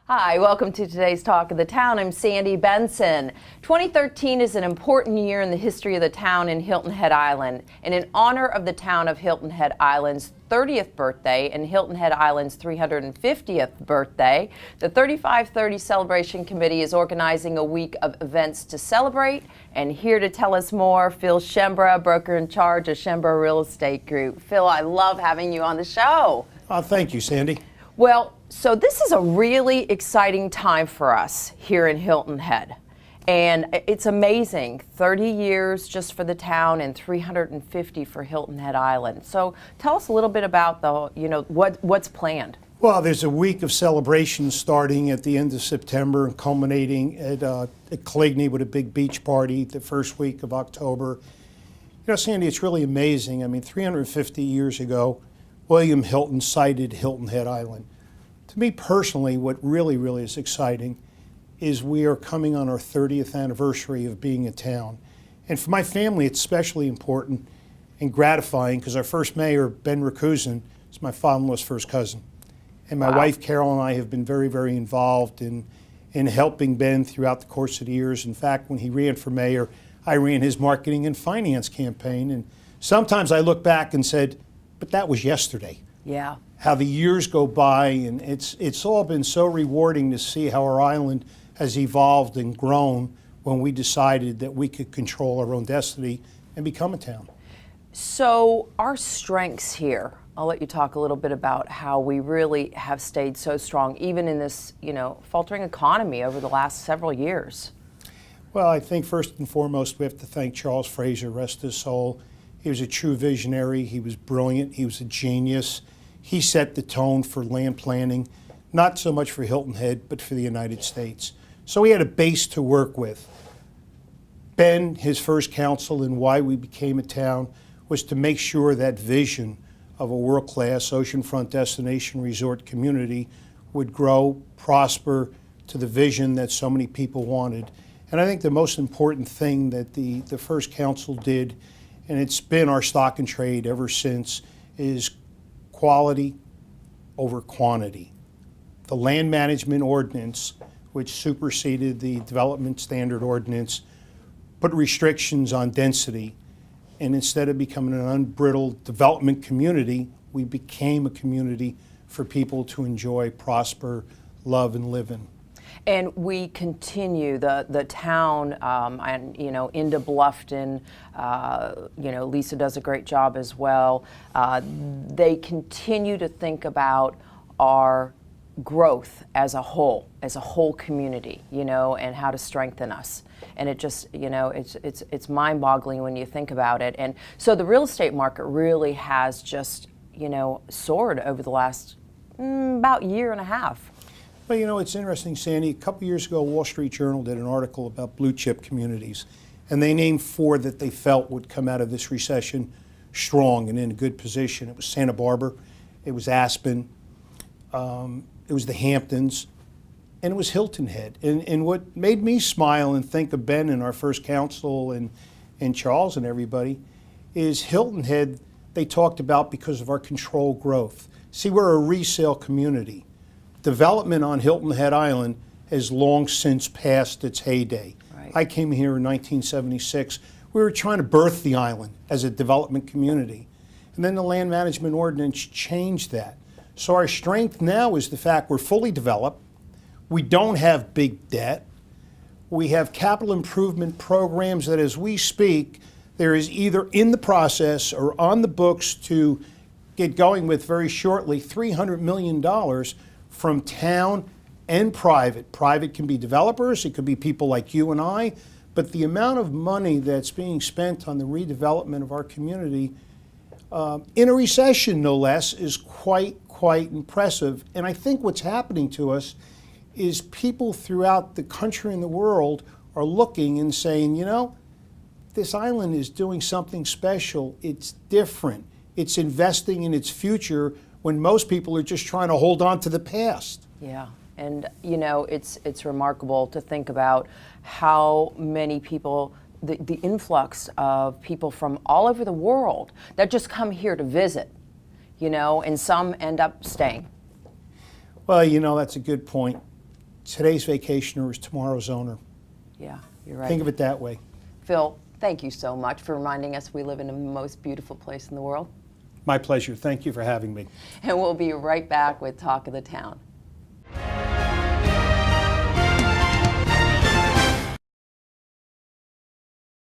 Hi, welcome to today's Talk of the Town. I'm Sandy Benson. 2013 is an important year in the history of the town in Hilton Head Island. And in honor of the town of Hilton Head Island's 30th birthday and Hilton Head Island's 350th birthday, the 3530 Celebration Committee is organizing a week of events to celebrate. And here to tell us more, Phil Schembra, broker in charge of Schembra Real Estate Group. Phil, I love having you on the show. Thank you, Sandy. Well, so this is a really exciting time for us here in Hilton Head. And it's amazing, 30 years just for the town and 350 for Hilton Head Island. So tell us a little bit about what's planned. Well, there's a week of celebrations starting at the end of September and culminating at Caligny with a big beach party the first week of October. You know, Sandy, it's really amazing. I mean, 350 years ago, William Hilton sited Hilton Head Island. To me personally, what really is exciting is we are coming on our 30th anniversary of being a town. And for my family, it's especially important and gratifying because our first mayor, Ben Rakusin, is my father-in-law's first cousin. And my wife, Carol, and I have been very involved in helping Ben throughout the course of the years. In fact, when he ran for mayor, I ran his marketing and finance campaign. And sometimes I look back and said, but that was yesterday. Yeah. How the years go by, and it's all been so rewarding to see how our island has evolved and grown when we decided that we could control our own destiny and become a town. So our strengths here, I'll let you talk a little bit about how we really have stayed so strong, even in this, faltering economy over the last several years. Well, I think first and foremost, we have to thank Charles Fraser, rest his soul. He was a true visionary. He was brilliant. He was a genius. He set the tone for land planning, not so much for Hilton Head, but for the United States. So we had a base to work with. Ben, his first counsel in why we became a town, was to make sure that vision of a world-class oceanfront destination resort community would grow, prosper to the vision that so many people wanted. And I think the most important thing that the first council did, and it's been our stock and trade ever since, is quality over quantity. The land management ordinance, which superseded the development standard ordinance, put restrictions on density. And instead of becoming an unbridled development community, we became a community for people to enjoy, prosper, love, and live in. And we continue, the town, and into Bluffton, Lisa does a great job as well. They continue to think about our growth as a whole community, and how to strengthen us. And it just, it's mind-boggling when you think about it. And so the real estate market really has just, soared over the last about year and a half. Well, it's interesting, Sandy. A couple years ago, Wall Street Journal did an article about blue chip communities, and they named 4 that they felt would come out of this recession strong and in a good position. It was Santa Barbara, it was Aspen, it was the Hamptons, and it was Hilton Head. And what made me smile and think of Ben and our first council and Charles and everybody is Hilton Head, they talked about because of our controlled growth. See, we're a resale community. Development on Hilton Head Island has long since passed its heyday. Right. I came here in 1976. We were trying to birth the island as a development community. And then the land management ordinance changed that. So our strength now is the fact we're fully developed. We don't have big debt. We have capital improvement programs that as we speak, there is either in the process or on the books to get going with very shortly $300 million from town and private. Private can be developers, it could be people like you and I, but the amount of money that's being spent on the redevelopment of our community, in a recession no less, is quite impressive. And I think what's happening to us is people throughout the country and the world are looking and saying, this island is doing something special, it's different, it's investing in its future, when most people are just trying to hold on to the past. Yeah, and it's remarkable to think about how many people, the influx of people from all over the world that just come here to visit, and some end up staying. Well, that's a good point. today's vacationer is tomorrow's owner. Yeah, you're right. Think of it that way. Phil, thank you so much for reminding us we live in the most beautiful place in the world. My pleasure. Thank you for having me. And we'll be right back with Talk of the Town.